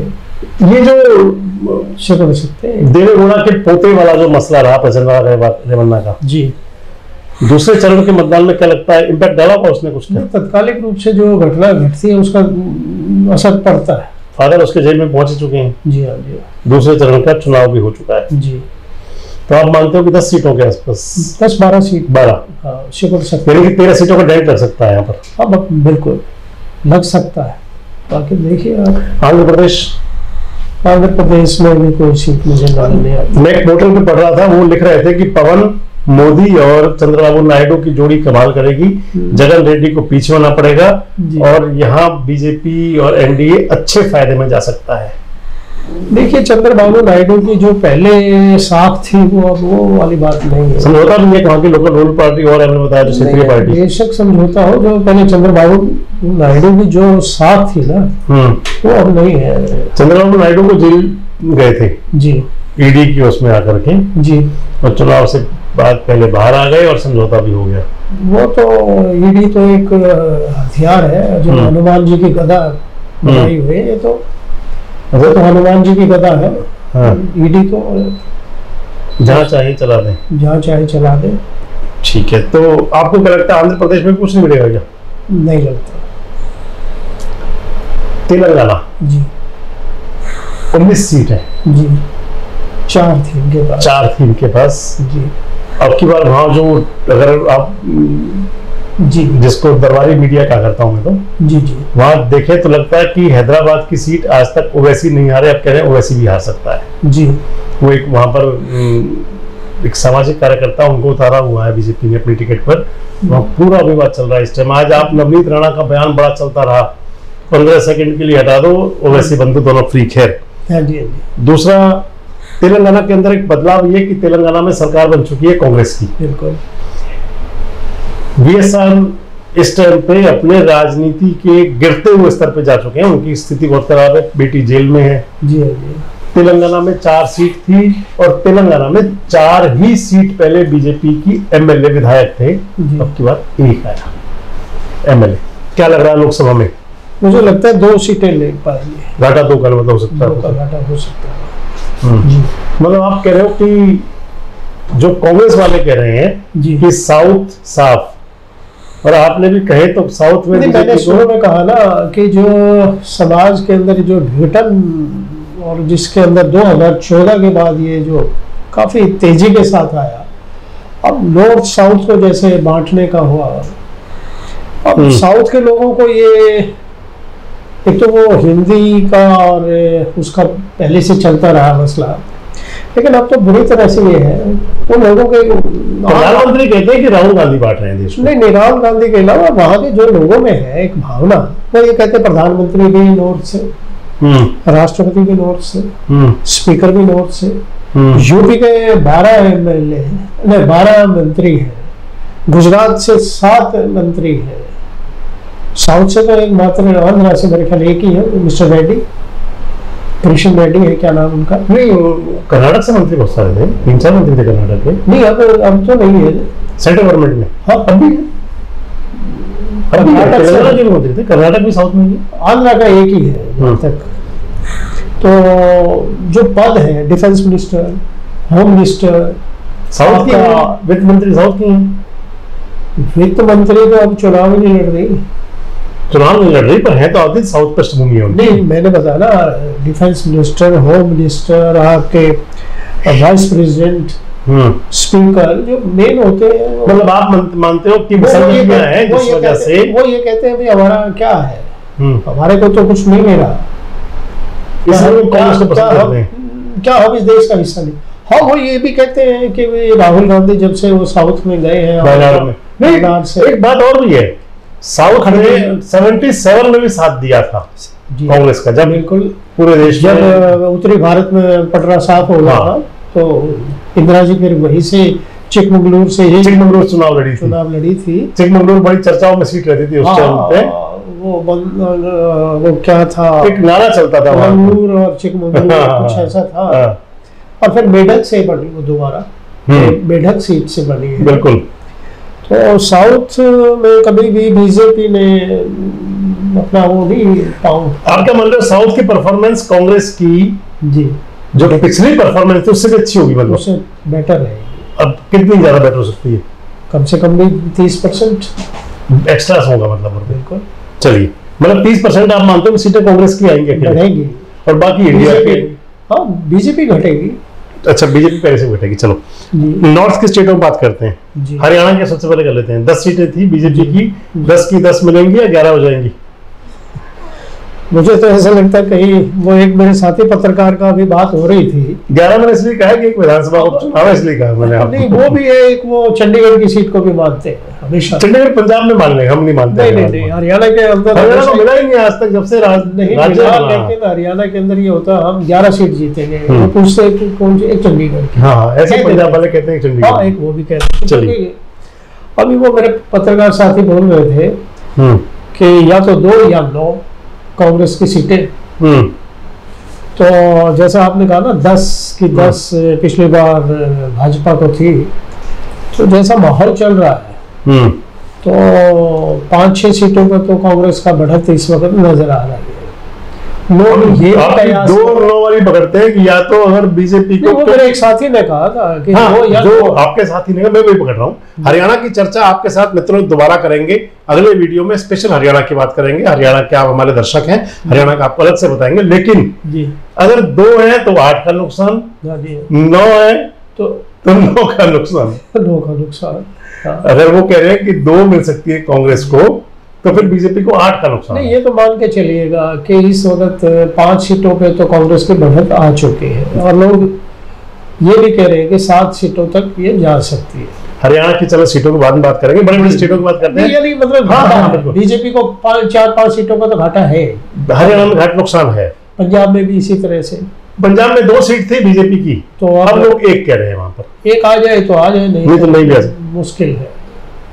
ये जो कर सकते हैं। देवेगौड़ा के पोते वाला जो मसला रहा प्रचंडा रेवन्ना का, जी दूसरे चरण के मतदान में क्या लगता है इम्पैक्ट डाला होगा उसने? कुछ क्या तत्कालिक रूप से जो घटना घटती है उसका असर पड़ता है। फादर उसके जेल में पहुंच चुके हैं। जी हाँ जी। दूसरे चरण का चुनाव भी हो चुका है। जी तो आप मानते हो कि 10 सीटों के आसपास? 10-12 सीट 12 सिकुड़ सकते यानी कि 13 सीटों का डेंट लग सकता है यहाँ पर। अब बिल्कुल लग सकता है। बाकी देखिए आप आंध्र प्रदेश में भी कोई सीट मुझे नजर नहीं आती। मैं एक पोर्टल पे पढ़ रहा था, वो लिख रहे थे कि पवन मोदी और चंद्रबाबू नायडू की जोड़ी कमाल करेगी, जगन रेड्डी को पीछे होना पड़ेगा और यहाँ बीजेपी और एनडीए अच्छे फायदे में जा सकता है। देखिए चंद्रबाबू नायडू की जो पहले साख थी वो अब वो वाली बात नहीं है। समझौता भी है वहाँ की लोकल रूल पार्टी और हमने बताया जो क्षेत्रीय पार्टी। बेशक समझौता हो, जो पहले चंद्रबाबू नायडू की जो साख थी ना वो अब नहीं है। चंद्रबाबू नायडू को जेल गए थे जी, ईडी की उसमें आकर के जी, और चुनाव से बाद पहले बाहर आ गए और समझौता भी हो गया। वो तो ईडी तो एक हथियार है जो हनुमान जी की गदा बनाई हुई है। तो वो तो हनुमान जी की गदा है। हाँ। ईडी तो जहाँ चाहे चला दे, जहाँ चाहे चला दे। ठीक है, तो आपको क्या लगता है आंध्र प्रदेश में कुछ नहीं मिलेगा क्या? नहीं लगता। तेलंगाना जी 19 सीट है जी, 4 थी इनके पास जी। अब की बार वहां जो, अगर आप जी, जिसको दरबारी मीडिया क्या करता हूं मैं तो जी जी, वहां देखे तो लगता है कि हैदराबाद की सीट आज तक ओवैसी नहीं हारे, अब कह रहे हैं ओवैसी भी हार सकता है जी। वो एक वहां पर एक सामाजिक कार्यकर्ता उनको उतारा हुआ है बीजेपी ने अपनी टिकट पर। वहां पूरा विवाद चल रहा है इस टाइम। आज आप नवनीत राणा का बयान बड़ा चलता रहा, 15 सेकंड के लिए हटा दो, ओवैसी बंधु दोनों फ्री। खैर, दूसरा तेलंगाना के अंदर एक बदलाव ये कि तेलंगाना में सरकार बन चुकी है कांग्रेस की। बिल्कुल। बीएसआर इस टाइम पे अपने राजनीति के गिरते हुए स्तर पे जा चुके हैं, उनकी स्थिति बहुत खराब है, बेटी जेल में है जी। तेलंगाना में 4 सीट थी और तेलंगाना में 4 ही सीट पहले बीजेपी की एमएलए विधायक थे, अब की बात 1 आया एमएलए। क्या लग रहा है लोकसभा में? मुझे लगता है 2 सीटें ले पाएंगे। घाटा 2 का मतलब हो सकता है, घाटा हो सकता है। जी मतलब आप कह रहे हो कि जो कांग्रेस वाले कह रहे हैं जी कि साउथ साफ, और आपने भी कहे तो साउथ में नहीं, मैंने शुरू में कहा ना कि जो समाज के अंदर जो विघटन और जिसके अंदर 2014 के बाद ये जो काफी तेजी के साथ आया, अब नॉर्थ साउथ को जैसे बांटने का हुआ, अब साउथ के लोगों को ये एक तो वो हिंदी का और उसका पहले से चलता रहा मसला, लेकिन अब तो बुरी तरह से ये है वो लोगों के प्रधानमंत्री कहते हैं कि राहुल गांधी बांट रहे हैं देश को। नहीं, राहुल गांधी के अलावा वहां के जो लोगों में है एक भावना, वो ये कहते हैं प्रधानमंत्री भी नॉर्थ से, राष्ट्रपति भी नॉर्थ से, स्पीकर भी नॉर्थ से, यूपी के 12 MLA नहीं 12 मंत्री हैं, गुजरात से 7 मंत्री हैं, साउथ से तो एक मात्र आंध्रा से मेरे ख्याल एक ही है, मिस्टर रेड्डी, कृष्ण रेड्डी है क्या नाम उनका। नहीं, कर्नाटक से मंत्री बहुत सारे थे, 3-4 मंत्री थे कर्नाटक के। नहीं, अब तो नहीं है सेंट्रल गवर्नमेंट में। हाँ, अब भी है। कर्नाटक के मंत्री थे, कर्नाटक भी साउथ में ही है। आंध्रा का एक ही है तक। तो जो पद है defence minister, home minister south की, वित्त मंत्री साउथ की हैं। वित्त मंत्री तो अब चुनाव ही नहीं लड़ रही, चुनाव नहीं लड़ रही, पर है तो आधी साउथ पृष्ठभूमि है। नहीं, मैंने बताया ना, डिफेंस मिनिस्टर, होम मिनिस्टर, आपके वाइस प्रेसिडेंट, स्पीकर जो मेन होते हैं। मतलब आप मानते हो कि मुसलमान है जिस वजह से वो ये कहते हैं भाई हमारा क्या है, हमारे को तो कुछ नहीं मिला, क्या हम इस देश का हिस्सा नहीं। हाँ, वो ये भी कहते हैं कि राहुल गांधी जब से वो साउथ में गए हैं, एक बात और भी है, साउथ में 77 में भी साथ दिया था कांग्रेस का, जब बिल्कुल पूरे देश जब उत्तरी भारत में पटरा साफ हो गया था, तो इंदिरा जी फिर वहीं से चिकमंगलुरु से ही चुनाव लड़ी थी। चिकमंगलुरु बड़ी चर्चाओं में सीट रहती थी उस टाइम पे। वो क्या था, एक नारा चलता था मंगलुरु और चिकमंगलुरु कुछ ऐसा था, और फिर मेढक से बनी वो दोबारा, मेढक सीट से बनी है। बिल्कुल। तो साउथ में कभी भी बीजेपी ने अपना वो नहीं पाऊं। आप क्या मान रहे हो साउथ की परफॉर्मेंस कांग्रेस की जी जो पिछली परफॉर्मेंस थी उससे भी अच्छी होगी, मतलब उससे बेटर है। अब कितनी ज्यादा बेटर हो सकती है? कम से कम भी 30% एक्स्ट्रा होगा, मतलब बिल्कुल। चलिए, मतलब 30% आप मानते हो सीटें कांग्रेस की आएंगी, बढ़ेंगी, और बाकी इंडिया के हाँ बीजेपी घटेगी। अच्छा, बीजेपी पहले से घटेगी। चलो नॉर्थ की स्टेटों में बात करते हैं। हरियाणा के सबसे पहले कर लेते हैं। 10 सीटें थी बीजेपी की, 10 की 10 मिलेंगी या 11 हो जाएंगी? मुझे तो ऐसा लगता है कहीं वो एक मेरे साथी पत्रकार का भी बात हो रही थी। 11 मैंने इसलिए कहा कि एक विधानसभा उपचुनाव इसलिए कहा मैंने। नहीं, वो भी है एक, वो चंडीगढ़ की सीट को भी मानते हैं हमेशा। चंडीगढ़ पंजाब में मान लेंगे, हम नहीं मानते। नहीं, हरियाणा के अंदर मिला ही नहीं आज तक, जब से लेकिन हरियाणा के अंदर ये होता है हम 11 सीट जीतेंगे, वो पूछते कौन सी, एक चंडीगढ़ की। हाँ, ऐसे पंजाब वाले कहते हैं चंडीगढ़। हाँ, एक वो भी कहते हैं। चलिए, अभी वो मेरे पत्रकार साथी बोल रहे थे कि या तो 2 या 9 कांग्रेस की सीटें। तो जैसा आपने कहा ना 10 की 10 पिछली बार भाजपा को थी, तो जैसा माहौल चल रहा है तो 5-6 सीटों पर तो कांग्रेस का बढ़त इस वक्त नजर आ रहा है। लोग ये दो वाली पकड़ते हैं कि या तो अगर बीजेपी को, वो मेरे एक साथी ने कहा था कि जो आपके साथी ने, मैं वही पकड़ रहा हूँ। हरियाणा की चर्चा आपके साथ मित्रों दोबारा करेंगे, अगले वीडियो में स्पेशल हरियाणा की बात करेंगे। हरियाणा के आप हमारे दर्शक हैं, हरियाणा का आपको अलग से बताएंगे। लेकिन अगर 2 है तो 8 का नुकसान, 9 है तो 9 का नुकसान। अगर वो कह रहे हैं कि 2 मिल सकती है कांग्रेस को, तो फिर बीजेपी को 8 का नुकसान। नहीं, ये तो मान के चलिएगा कि इस वक्त 5 सीटों पे तो कांग्रेस की बढ़त आ चुकी है, और लोग ये भी कह रहे हैं कि 7 सीटों तक ये जा सकती है। हरियाणा की चलो सीटों के बाद में बात करेंगे, बड़ी बड़ी सीटों की बात करते हैं। यानी मतलब बीजेपी को 4-5 सीटों का तो घाटा है, हरियाणा में घाटा नुकसान है। पंजाब में भी इसी तरह से, पंजाब में 2 सीट थी बीजेपी की, तो अब लोग 1 कह रहे हैं, वहां पर 1 आ जाए तो आ जाए, नहीं तो नहीं भी मुश्किल है।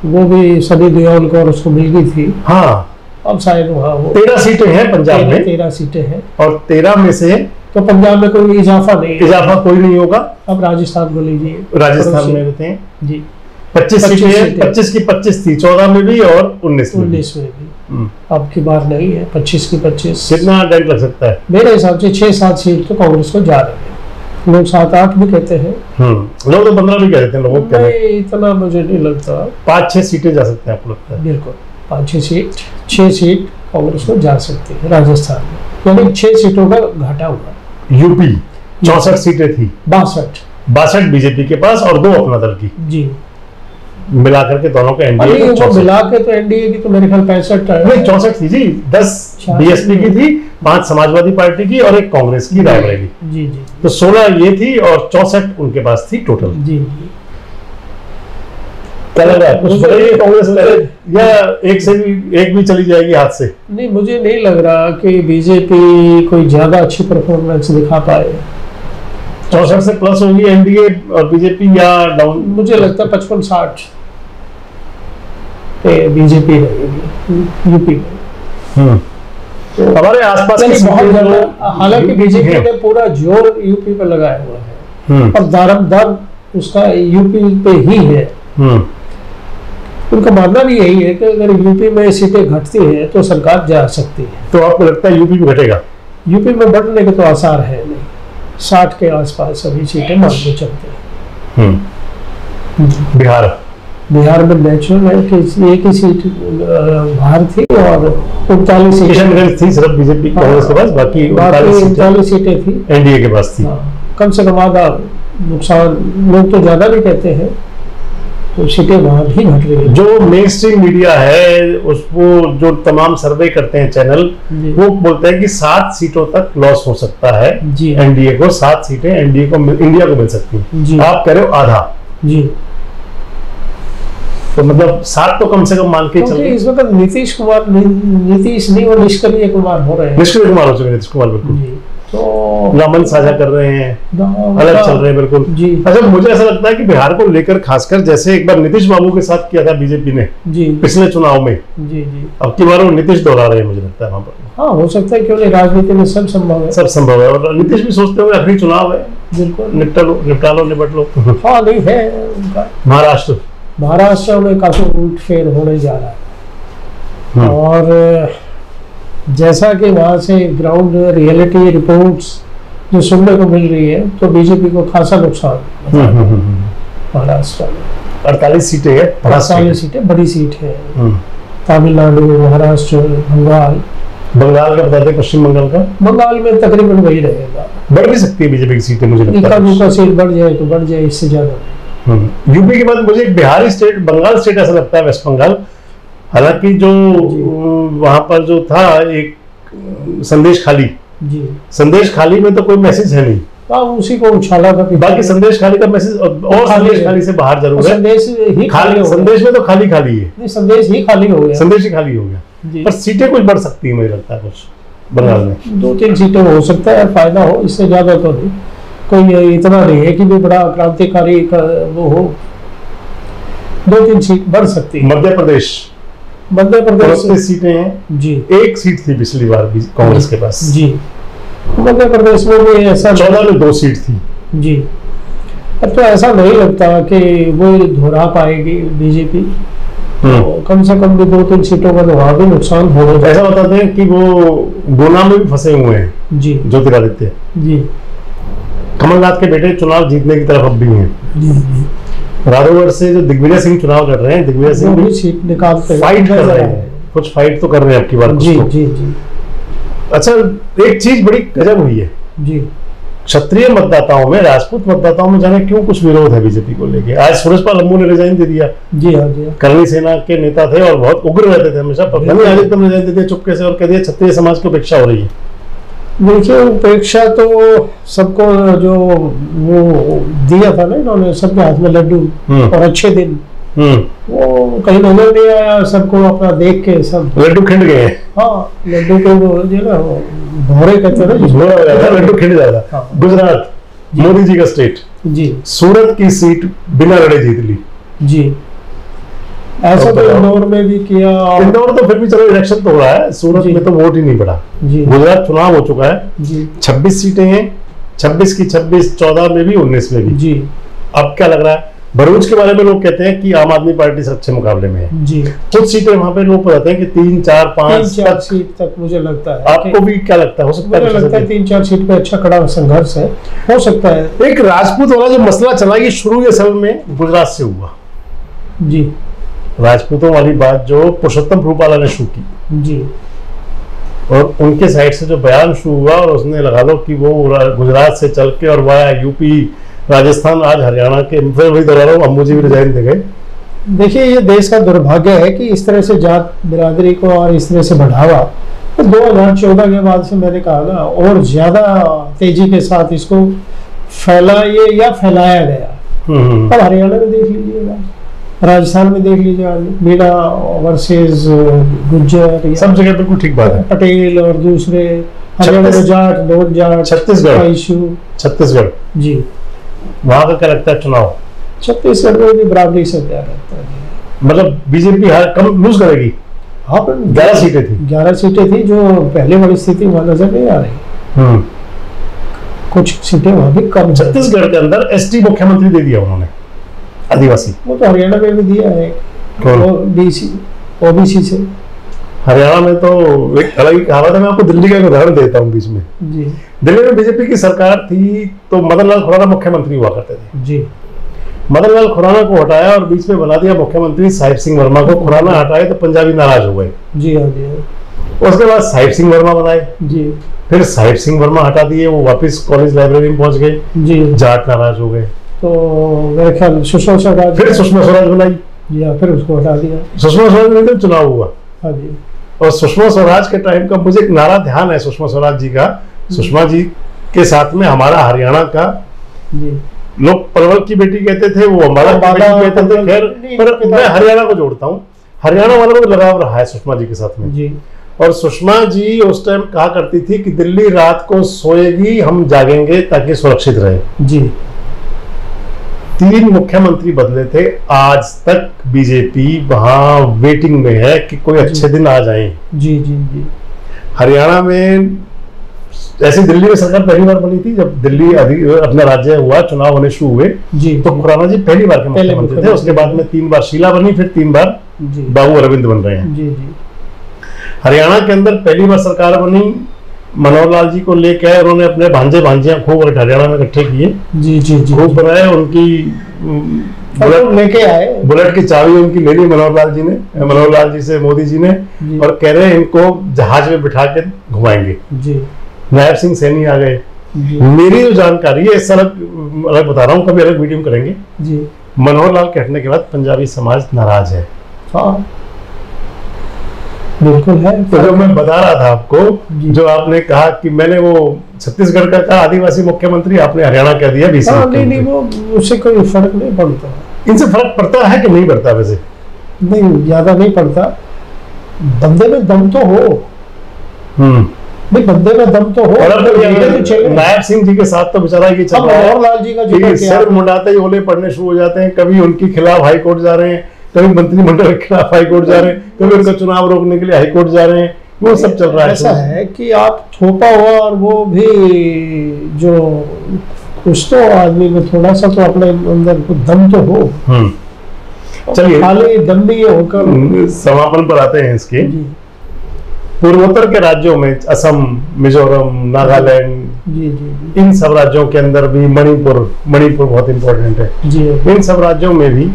वो भी सनी देओल को और उसको मिल गई थी। हाँ, अब शायद वहाँ 13 सीटें हैं पंजाब में, 13 सीटें हैं, और 13 में से तो पंजाब में कोई इजाफा कोई नहीं होगा। अब राजस्थान को लीजिए, राजस्थान में होते हैं जी 25 सीटें, 25 की 25 थी, 14 में भी और 19 में भी। अब की बार नहीं है, 25 की 25। कितना डेंट लग सकता है? मेरे हिसाब से 6-7 सीट तो कांग्रेस को जा रही है। लोग 7-8 भी कहते हैं। लोग तो 15 भी कह देते हैं, लोगों को इतना मुझे नहीं लगता। 5-6 सीटें जा सकते हैं आपको लगता है? बिल्कुल 6 सीट कांग्रेस को जा सकती है राजस्थान में, यानी 6 सीटों का घाटा हुआ। यूपी 64 सीटें थी, 62 बीजेपी के पास और 2 अपना दल की, जी मिलाकर के दोनों का एनडीए मिला के तो एनडीए की तो मेरे ख्याल 64 थी जी। 10 बीएसपी की थी, 5 समाजवादी पार्टी की और 1 कांग्रेस की रायबरेली। जी जी तो 16 ये थी और 64 उनके पास थी टोटल। जी क्या लग रहा है, कुछ बताइए कांग्रेस में, या एक भी चली जाएगी हाथ से? नहीं, मुझे नहीं लग रहा कि बीजेपी कोई ज्यादा अच्छी परफॉर्मेंस दिखा पाए। 64 से प्लस होगी एनडीए और बीजेपी, या डाउन? मुझे लगता है 55-60 बीजेपी रहेगी यूपी में। तो हमारे आसपास बहुत ज्यादा, हालांकि बीजेपी ने पूरा जोर यूपी पे लगाया हुआ है और दारमदार उसका यूपी पे ही है। उनका मानना भी यही है कि अगर यूपी में सीटें घटती है तो सरकार जा सकती है। तो आपको लगता है यूपी में घटेगा? यूपी में बढ़ने के तो आसार है नहीं, 60 के आसपास सभी सीटें मान के चलते हैं। बिहार में नेचुरल है कि एक ही सीट बाहर थी और 39 किशनगंज थी सिर्फ बीजेपी कांग्रेस के पास, बाकी 39 सीटें थी एनडीए के पास थी। कम से कम आधा नुकसान, लोग तो ज्यादा भी कहते हैं, तो सीटें वहां भी घट रही है। जो मेन स्ट्रीम मीडिया है उसको, जो तमाम सर्वे करते हैं चैनल, वो बोलते हैं कि 7 सीटों तक लॉस हो सकता है एनडीए को। 7 सीटें एनडीए को, इंडिया को मिल सकती हैं। आप कह रहे हो आधा जी, तो मतलब 7 तो कम से कम मान के चलिए। इस वक्त नीतीश नहीं, वो निष्क्रिय कुमार हो रहे हैं। निष्क्रिय कुमार हो चुके नीतीश कुमार, बिल्कुल। तो नामन साझा कर रहे हैं, अलग चल रहे हैं, बिल्कुल जी। अच्छा, मुझे ऐसा लगता है कि बिहार को लेकर खासकर, जैसे एक बार नीतीश बाबू के साथ किया था बीजेपी ने जी पिछले चुनाव में, जी जी, अब की बार वो नीतीश दोहरा रहे हैं, मुझे लगता है वहां पर। हाँ, हो सकता है, क्यों नहीं, राजनीति में सब संभव है, सब संभव है। और नीतीश भी सोचते हुए आखिरी चुनाव है, बिल्कुल निपटा लो निपट लो। हाँ, नहीं है उनका। महाराष्ट्र में काफी उलटफेर होने जा रहा है, और जैसा कि वहां से ग्राउंड रियलिटी रिपोर्ट्स जो सुनने को मिल रही है, तो बीजेपी को खासा नुकसान महाराष्ट्र में। 48 सीटें है, 48 सीटें बड़ी सीट है। तमिलनाडु, महाराष्ट्र, बंगाल का बता दें, पश्चिम बंगाल में तकरीबन वही रहेगा। बढ़ भी सकती है बीजेपी की सीटें, मुझे लगता है। सीट बढ़ जाए तो बढ़ जाए, इससे ज्यादा। यूपी के बाद मुझे बिहारी स्टेट, बंगाल स्टेट ऐसा लगता है, वेस्ट बंगाल। हालांकि जो वहां पर जो था एक संदेश खाली में तो कोई मैसेज है नहीं, उसी को उछाला था। बाकी संदेश खाली का मैसेज और संदेश खाली से बाहर जरूर है। संदेश में तो खाली है, संदेश ही खाली हो गया, पर सीटें कुछ बढ़ सकती है, मुझे लगता है कुछ बंगाल में 2-3 सीटें हो सकता है, फायदा हो, इससे ज्यादा तो नहीं। कोई इतना नहीं है कि भी बड़ा क्रांतिकारी वो हो। 2-3 सीट बढ़ सकती है। मध्य प्रदेश 30 सीटें हैं जी, 1 सीट थी पिछली बार भी कांग्रेस के पास जी। मध्य प्रदेश में भी ऐसा 14 में 2 सीट थी जी। अब तो ऐसा नहीं लगता कि वो दोहरा पाएगी बीजेपी, तो कम से कम भी 2-3 सीटों का तो वहां भी नुकसान हो रहा है। ऐसा बताते हैं कि वो गुना में भी फंसे हुए हैं जी, ज्योतिरादित्य जी। कमलनाथ के बेटे चुनाव जीतने की तरफ अब भी हैं जी। राघवगढ़ से जो दिग्विजय सिंह चुनाव लड़ रहे हैं, दिग्विजय सिंह भी सीट निकालते फाइट कर रहे हैं, कुछ फाइट तो कर रहे हैं अब की बार जी जी जी। अच्छा, एक चीज बड़ी गजब हुई है जी, क्षत्रिय मतदाताओं में, राजपूत मतदाताओं में जाने क्यों कुछ विरोध है बीजेपी को लेके। आज सुरेशपाल लम्बू ने रिजाइन दे दिया जी। हाँ जी, करनी सेना के नेता थे और बहुत उग्र रहते थे हमेशा, पर रिजाइन दे दिया चुपके से और कह दिया क्षत्रिय समाज की उपेक्षा हो रही है। देखिए, उपेक्षा तो सबको जो वो दिया था ना इन्होंने, सबके हाथ में लड्डू और अच्छे दिन, वो कहीं नजर नहीं आया सबको, अपना देख के सब लड्डू खिंड गए। हाँ, लड्डू को जो ना भोरे कहते हैं ना, लड्डू खिंड जाता। गुजरात मोदी जी का स्टेट जी, सूरत की सीट बिना लड़े जीत ली जी। ऐसा तो इंदौर में भी किया। इंदौर तो फिर भी चलो इलेक्शन तो हो रहा है, सूरत में तो वोट ही नहीं पड़ा जी। गुजरात चुनाव हो चुका है जी, 26 सीटें हैं, 26 की 26, 14 में भी 19 में भी जी। अब क्या लग रहा है, भरूच के बारे में लोग कहते हैं कि आम आदमी पार्टी से अच्छे मुकाबले में है जी। कुछ सीटें वहां पे लोग बताते हैं कि 3, 4, 5 सीट तक मुझे लगता है। आपको भी क्या लगता है, हो सकता है? मुझे लगता है 3-4 सीट पे अच्छा कड़ा संघर्ष है, हो सकता है। एक राजपूत वाला जो मसला चला, ये शुरू असल में गुजरात से हुआ जी। राजपूतों वाली बात जो पुरुषोत्तम रूपाला ने शुरू की जी, और उनके साइड से जो बयान शुरू हुआ, और उसने लगा लो कि वो गुजरात से चल के और वाया यूपी, राजस्थान, आज हरियाणा के, फिर वही दोहरा रहा हूँ, अम्बू जी भी रिजाइन दे गए। देखिए ये देश का दुर्भाग्य है कि इस तरह से जात बिरादरी को और इस तरह से बढ़ावा तो 2014 के बाद से मैंने कहा ना, और ज्यादा तेजी के साथ इसको फैलाइए या फैलाया गया। अब हरियाणा में देख लीजिएगा, राजस्थान में देख लीजिए, मीणा वर्सेस गुज्जर, सब जगह बिल्कुल ठीक बात है, पटेल और दूसरे, हरियाणा में जाट, नॉन जाट, छत्तीसगढ़ इशू, छत्तीसगढ़ जी, वहां का क्या लगता है चुनाव? छत्तीसगढ़ में भी बराबरी से क्या लगता है, मतलब बीजेपी कम लूज करेगी? हाँ, पर 11 सीटें थी, 11 सीटें थी, जो पहले वाली स्थिति वहां नजर नहीं आ रही। कुछ सीटें वहां भी कम। छत्तीसगढ़ के अंदर एसटी मुख्यमंत्री दे दिया उन्होंने, आदिवासी। वो तो हरियाणा में भी दिया है, ओबीसी से। हरियाणा में तो एक अलग ही कहावत है, मैं आपको दिल्ली का एक उदाहरण देता हूँ बीच में जी। दिल्ली में बीजेपी की सरकार थी तो मदन लाल खुराना मुख्यमंत्री हुआ करते थे जी। मदन लाल खुराना को हटाया और बीच में बना दिया मुख्यमंत्री साहिब सिंह वर्मा को। खुराना हटाए तो पंजाबी नाराज हो गए। जी हाँ जी हाँ। उसके बाद साहिब सिंह वर्मा बनाए जी। फिर साहिब सिंह वर्मा हटा दिए, वो वापस कॉलेज लाइब्रेरी में पहुंच गए जी। जाट नाराज हो गए, तो मेरे ख्याल सुषमा स्वराज, फिर सुषमा स्वराज बनाई। जी हाँ, फिर उसको हटा दिया। सुषमा स्वराज में तो चुनाव हुआ। हाँ जी। और सुषमा स्वराज के टाइम का मुझे एक नारा ध्यान है सुषमा स्वराज जी का। सुषमा जी के साथ में हमारा हरियाणा का, जी, लोग पलवल की बेटी कहते थे, वो हमारा बेटी कहते थे, खैर पर मैं हरियाणा को जोड़ता हूँ। हरियाणा वालों को लगाव रहा है सुषमा जी के साथ में जी। और सुषमा जी उस टाइम कहा करती थी कि दिल्ली रात को सोएगी, हम जागेंगे ताकि सुरक्षित रहे। जी। 3 मुख्यमंत्री बदले थे, आज तक बीजेपी वहां वेटिंग में है कि कोई अच्छे दिन आ जाएं। जी जी जी। हरियाणा में ऐसे दिल्ली में सरकार पहली बार बनी थी जब दिल्ली अपना राज्य हुआ, चुनाव होने शुरू हुए जी, तो खुराना जी पहली बार के मुख्यमंत्री थे। उसके बाद में 3 बार शीला बनी, फिर 3 बार बाबू अरविंद बन रहे हैं। जी जी। हरियाणा के अंदर पहली बार सरकार बनी, मनोहर लाल जी को लेके आए, उन्होंने अपने भांजे भांजियां खूब हरियाणा में इकट्ठे किए। जी जी जी। खूब बनाए, उनकी बुलेट लेके आए, बुलेट की चाबी उनकी ले ली मनोहर लाल जी ने, मनोहर लाल जी से मोदी जी ने, और कह रहे हैं इनको जहाज में बिठा के घुमाएंगे। जी। नायब सिंह सैनी आ गए। मेरी जो जानकारी है, इस अलग बता रहा हूँ, कभी अलग वीडियो में करेंगे जी। मनोहर लाल के हटने के बाद पंजाबी समाज नाराज है। हाँ बिल्कुल है। तो जो मैं बता रहा था आपको, जो आपने कहा कि मैंने वो छत्तीसगढ़ का कहा आदिवासी मुख्यमंत्री, आपने हरियाणा कह दिया बीसी। नहीं, वो उससे कोई फर्क नहीं पड़ता। इनसे फर्क पड़ता है कि नहीं पड़ता? वैसे नहीं, ज्यादा नहीं पड़ता। बंदे में दम तो हो। नहीं, बंदे में दम तो हो। नायब सिंह जी के साथ तो बेचारा ये चल रहा है, मनोहर लाल जी का सिर मुंडाते ही ओले पड़ने शुरू हो जाते हैं। कभी उनके खिलाफ हाई कोर्ट जा रहे हैं, कभी मंत्रिमंडल के खिलाफ हाई कोर्ट जा रहे हैं, कभी उनका चुनाव रोकने के लिए हाई कोर्ट जा रहे हैं। वो सब चल रहा है। ऐसा है कि आप थोपा हुआ, और वो भी जो कुछ तो आदमी में थोड़ा सा तो अपने अंदर दम तो हो। चलिए, खाली दम नहीं होकर समापन पर आते हैं इसके। पूर्वोत्तर के राज्यों में असम, मिजोरम, नागालैंड, जी जी, इन सब राज्यों के अंदर भी मणिपुर बहुत इंपॉर्टेंट है जी। इन सब राज्यों में भी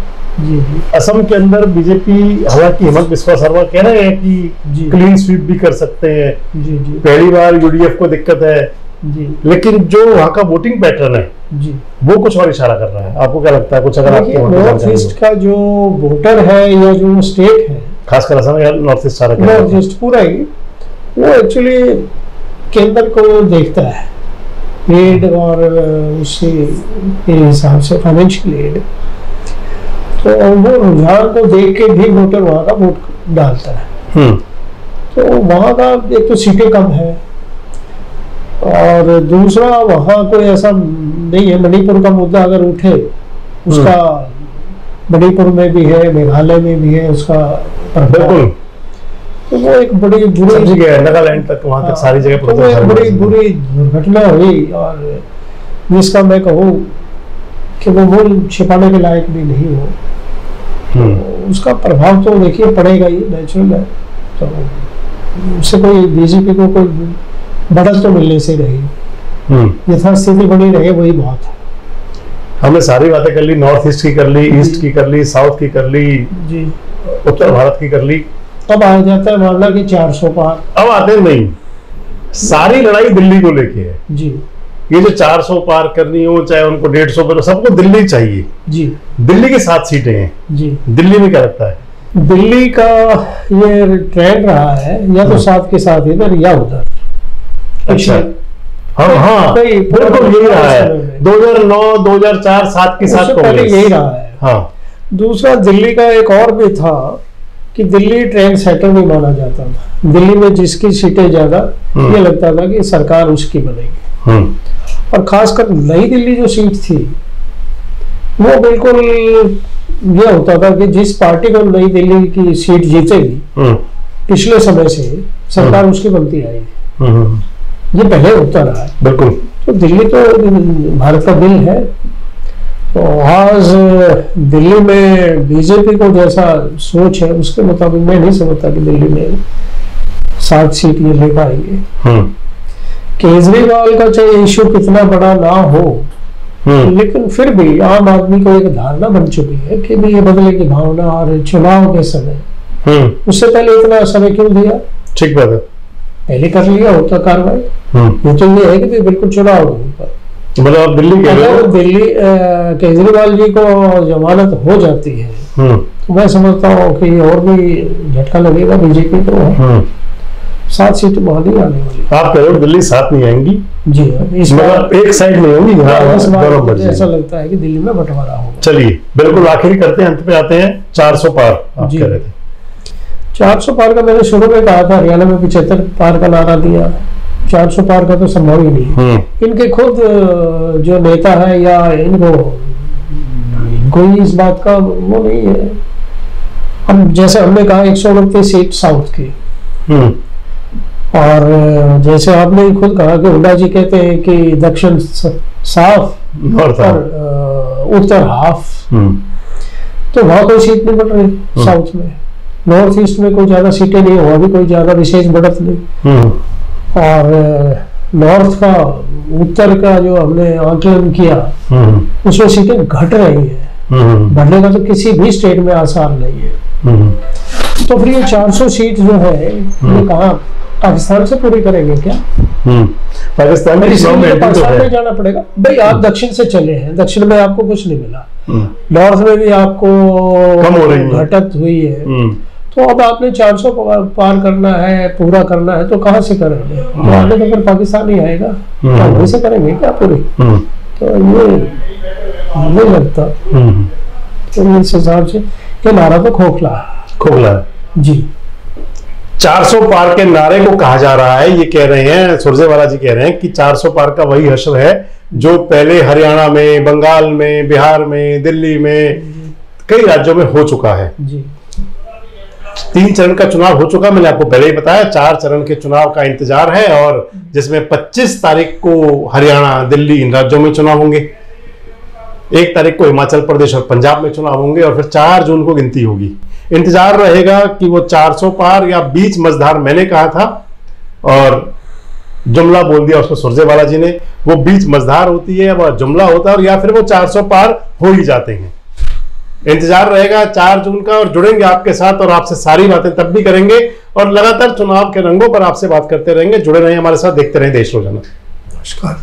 जी जी। असम के अंदर बीजेपी, हालांकि हेमंत बिस्वा शर्मा कह रहे हैं कि क्लीन स्वीप भी कर सकते हैं। जी जी। पहली बार यूडीएफ को दिक्कत है जी, लेकिन जो वहाँ का वोटिंग पैटर्न है जी, वो कुछ और इशारा कर रहा है। आपको क्या लगता है? कुछ अगर आपको नॉर्थ ईस्ट का जो वोटर है या जो स्टेट है, खासकर असम या नॉर्थ ईस्ट, सारा नॉर्थ ईस्ट पूरा ही, वो एक्चुअली केंद्र को देखता है एड, और उसी के हिसाब से फाइनेंशियल एड, तो वो रुझान को देख के भी वोटर वहाँ का वोट डालता है। तो वहाँ का एक तो सीटें कम है, और दूसरा वहाँ कोई ऐसा नहीं है। मणिपुर का मुद्दा अगर उठे, उसका मणिपुर में भी है, मेघालय में भी है उसका प्रभाव, तो वो एक बड़ी बुरी नागालैंड तक, वहाँ तक सारी जगह, तो वो एक बड़ी बुरी दुर्घटना हुई। और जिसका मैं कहूँ कि वो मूल छिपाने के लायक भी नहीं हो, तो उसका प्रभाव तो देखिए पड़ेगा ही, नेचुरल है। तो उससे कोई बीजेपी को कोई बढ़त तो मिलने से रही, यथास्थिति बनी रहे, वही बहुत है। हमने सारी बातें कर ली, नॉर्थ ईस्ट की कर ली, ईस्ट की कर ली, साउथ की कर ली जी, उत्तर भारत की कर ली। अब आ जाता है मामला कि 400 पार। अब आते नहीं, सारी लड़ाई दिल्ली को लेके है जी। ये जो 400 पार करनी हो, चाहे उनको 150 पर, सबको दिल्ली चाहिए जी। दिल्ली की 7 सीटें हैं जी। दिल्ली में क्या लगता है? दिल्ली का ये ट्रेंड रहा है, या तो 7 के साथ इधर या उधर। अच्छा, हाँ बिल्कुल यही रहा है। 2009, 2004, 7 के साथ पहले यही रहा है। हाँ। दूसरा, दिल्ली का एक और भी था कि दिल्ली ट्रेंड सेटर भी माना जाता था। दिल्ली में जिसकी सीटें ज्यादा, ये लगता था कि सरकार उसकी बनेगी। और खासकर नई दिल्ली जो सीट थी, वो बिल्कुल ये होता था कि जिस पार्टी को नई दिल्ली की सीट जीतेगी, पिछले समय से सरकार उसकी बनती आई थी। ये पहले होता रहा है बिल्कुल। तो दिल्ली तो भारत का दिल है। तो आज दिल्ली में बीजेपी को जैसा सोच है, उसके मुताबिक मैं नहीं समझता कि दिल्ली में 7 सीट ये ले पाएंगे। केजरीवाल का चाहे इश्यू कितना बड़ा ना हो, लेकिन फिर भी आम आदमी को एक धारणा बन चुकी है कि भी ये बदले की भावना, और चुनाव के समय उससे पहले इतना समय क्यों दिया? ठीक बात है, पहले कर लिया होता कार्रवाई। ये तो ये है कि बिल्कुल चुनाव होगा। मतलब दिल्ली केजरीवाल जी को जमानत हो जाती है, तो मैं समझता हूँ कि और भी झटका लगेगा बीजेपी को। 7 सीट बहुत ही आने वाली। आप कह रहे हो दिल्ली 7 नहीं आएंगी जी? इस बार एक साइड नहीं होंगी, ऐसा लगता है कि दिल्ली में बंटवारा होगा। चलिए बिल्कुल आखिरी करते हैं, अंत पे आते हैं। 400 पार आप कह रहे थे। 400 पार का मैंने शुरू में कहा था, हरियाणा में 75 पार का नारा दिया। 400 पार का तो संभव ही नहीं। इनके खुद जो नेता है, या इनको ही इस बात का वो नहीं है। हम जैसे हमने कहा 129 सीट साउथ की, और जैसे आपने खुद कहा कि हुड्डा जी कहते हैं कि दक्षिण साफ और उत्तर हाफ, तो वहां कोई सीट नहीं बढ़ रही साउथ में। नॉर्थ ईस्ट में कोई ज्यादा सीटें नहीं, वहां भी कोई ज्यादा विशेष बढ़त नहीं। और नॉर्थ का, उत्तर का जो हमने आंकलन किया, उसमें सीटें घट रही है। बढ़ने का तो किसी भी स्टेट में आसार नहीं है। तो फिर ये 400 सीट जो है, ये कहाँ पाकिस्तान से पूरी करेंगे क्या? पाकिस्तान में जाना पड़ेगा भाई। आप दक्षिण से चले हैं, दक्षिण में आपको कुछ नहीं मिला, नॉर्थ में भी आपको कम हो रही घटत हुई है। तो अब आपने 400 पार करना है, पूरा करना है, तो कहाँ से करेंगे? तो आगे तो फिर पाकिस्तान ही आएगा, तो वहीं से करेंगे क्या पूरी? तो ये नहीं लगता। तो इस हिसाब से ये नारा तो खोखला जी। 400 पार के नारे को कहा जा रहा है, ये कह रहे हैं सुरजेवाला जी, कह रहे हैं कि 400 पार का वही हश्र है जो पहले हरियाणा में, बंगाल में, बिहार में, दिल्ली में, कई राज्यों में हो चुका है जी। 3 चरण का चुनाव हो चुका, मैंने आपको पहले ही बताया। 4 चरण के चुनाव का इंतजार है, और जिसमें 25 तारीख को हरियाणा, दिल्ली, इन राज्यों में चुनाव होंगे। 1 तारीख को हिमाचल प्रदेश और पंजाब में चुनाव होंगे, और फिर 4 जून को गिनती होगी। इंतजार रहेगा कि वो 400 पार या बीच मझधार मैंने कहा था, और जुमला बोल दिया उसको सुरजेवाला जी ने। वो बीच मझधार होती है, वह जुमला होता है, और या फिर वो 400 पार हो ही जाते हैं। इंतजार रहेगा 4 जून का, और जुड़ेंगे आपके साथ, और आपसे सारी बातें तब भी करेंगे, और लगातार चुनाव के रंगों पर आपसे बात करते रहेंगे। जुड़े रहें हमारे साथ, देखते रहें देश रोजाना। नमस्कार।